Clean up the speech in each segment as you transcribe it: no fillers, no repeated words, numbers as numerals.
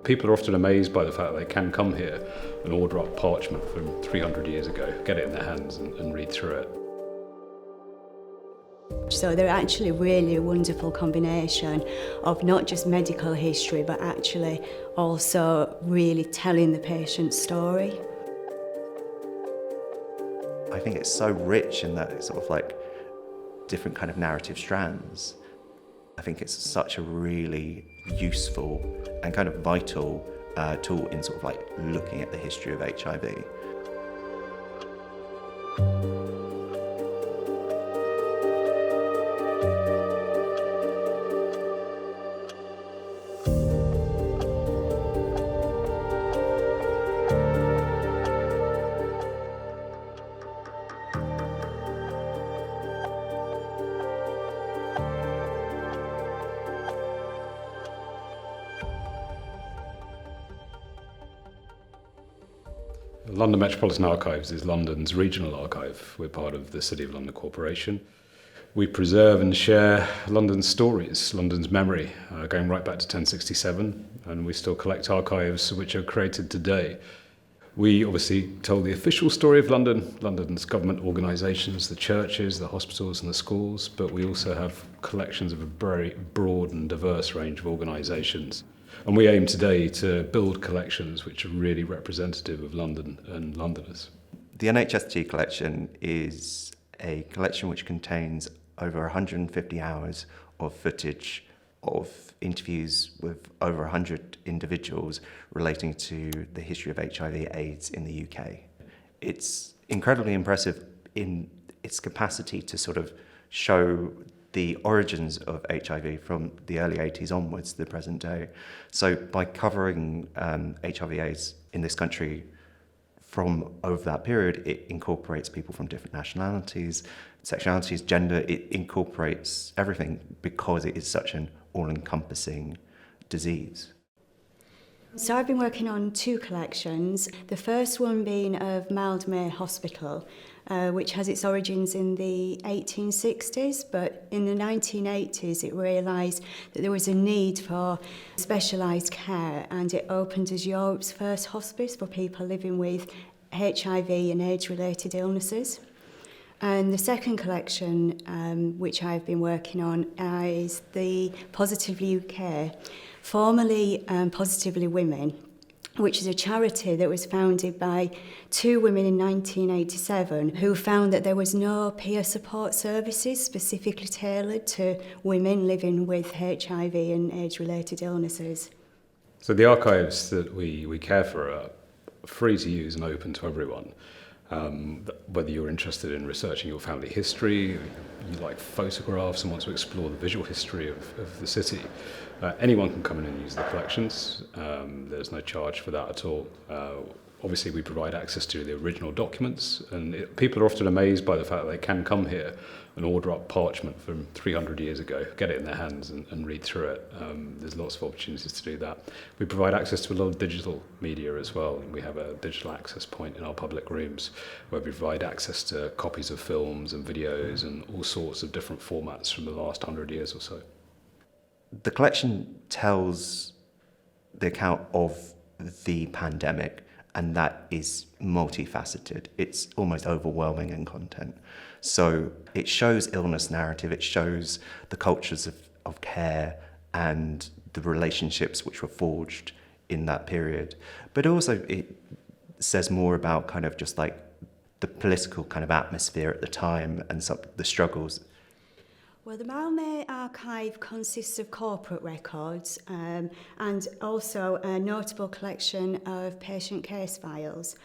People are often amazed by the fact that they can come here and order up parchment from 300 years ago, get it in their hands and read through it. So they're actually really a wonderful combination of not just medical history, but actually also really telling the patient's story. I think it's so rich in that it's sort of like different kind of narrative strands. I think it's such a really useful and kind of vital tool in sort of like looking at the history of HIV. The London Metropolitan Archives is London's regional archive. We're part of the City of London Corporation. We preserve and share London's stories, London's memory, going right back to 1067, and we still collect archives which are created today. We obviously tell the official story of London, London's government organisations, the churches, the hospitals and the schools, but we also have collections of a very broad and diverse range of organisations. And we aim today to build collections which are really representative of London and Londoners. The NHST collection is a collection which contains over 150 hours of footage of interviews with over 100 individuals relating to the history of HIV/AIDS in the UK. It's incredibly impressive in its capacity to sort of show the origins of HIV from the early 80s onwards to the present day. So by covering HIV/AIDS in this country from over that period, it incorporates people from different nationalities, sexualities, gender. It incorporates everything because it is such an all-encompassing disease. So I've been working on two collections, the first one being of Mildmay Hospital, which has its origins in the 1860s, but in the 1980s it realised that there was a need for specialised care, and it opened as Europe's first hospice for people living with HIV and AIDS-related illnesses. And the second collection, which I've been working on, is the Positively UK, formerly Positively Women, which is a charity that was founded by two women in 1987 who found that there was no peer support services specifically tailored to women living with HIV and AIDS-related illnesses. So the archives that we care for are free to use and open to everyone. Whether you're interested in researching your family history, you like photographs and want to explore the visual history of the city, anyone can come in and use the collections. There's no charge for that at all. Obviously, we provide access to the original documents, and people are often amazed by the fact that they can come here and order up parchment from 300 years ago, get it in their hands and read through it. There's lots of opportunities to do that. We provide access to a lot of digital media as well. We have a digital access point in our public rooms where we provide access to copies of films and videos and all sorts of different formats from the last 100 years or so. The collection tells the account of the pandemic, and that is multifaceted. It's almost overwhelming in content. So it shows illness narrative, it shows the cultures of care and the relationships which were forged in that period. But also it says more about kind of just like the political kind of atmosphere at the time and some the struggles. Well, the Mildmay archive consists of corporate records and also a notable collection of patient case files.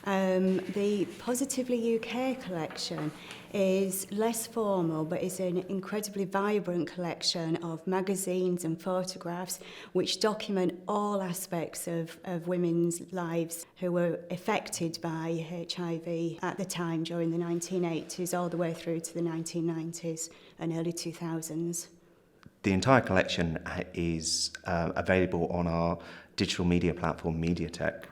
The Positively UK collection is less formal, but is an incredibly vibrant collection of magazines and photographs which document all aspects of women's lives who were affected by HIV at the time during the 1980s all the way through to the 1990s and early 2000s. The entire collection is available on our digital media platform, Mediatheque,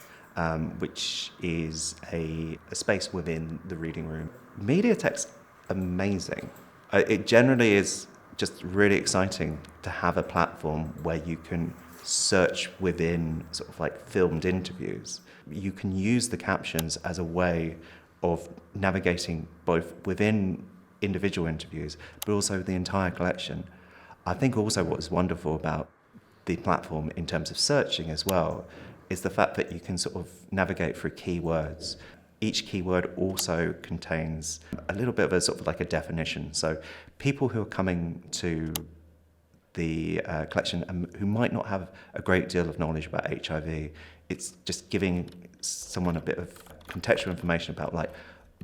which is a space within the reading room. Mediatheque's amazing. It generally is just really exciting to have a platform where you can search within sort of like filmed interviews. You can use the captions as a way of navigating both within individual interviews, but also the entire collection. I think also what's wonderful about the platform in terms of searching as well is the fact that you can sort of navigate through keywords. Each keyword also contains a little bit of a sort of like a definition. So people who are coming to the collection who might not have a great deal of knowledge about HIV, it's just giving someone a bit of contextual information about like,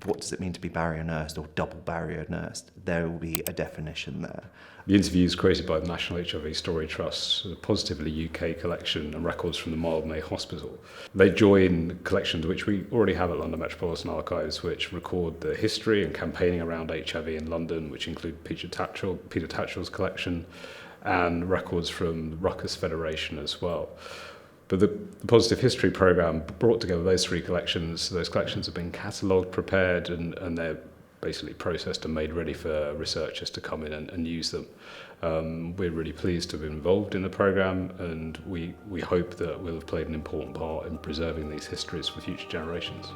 what does it mean to be barrier nursed or double barrier nursed? There will be a definition there. The interviews created by the National HIV Story Trust, the Positively UK collection and records from the Mildmay Hospital. They join collections which we already have at London Metropolitan Archives, which record the history and campaigning around HIV in London, which include Peter Tatchell's collection and records from the Ruckus Federation as well. But the Positive History programme brought together those three collections. Those collections have been catalogued, prepared, and they're basically processed and made ready for researchers to come in and use them. We're really pleased to be involved in the programme, and we hope that we'll have played an important part in preserving these histories for future generations.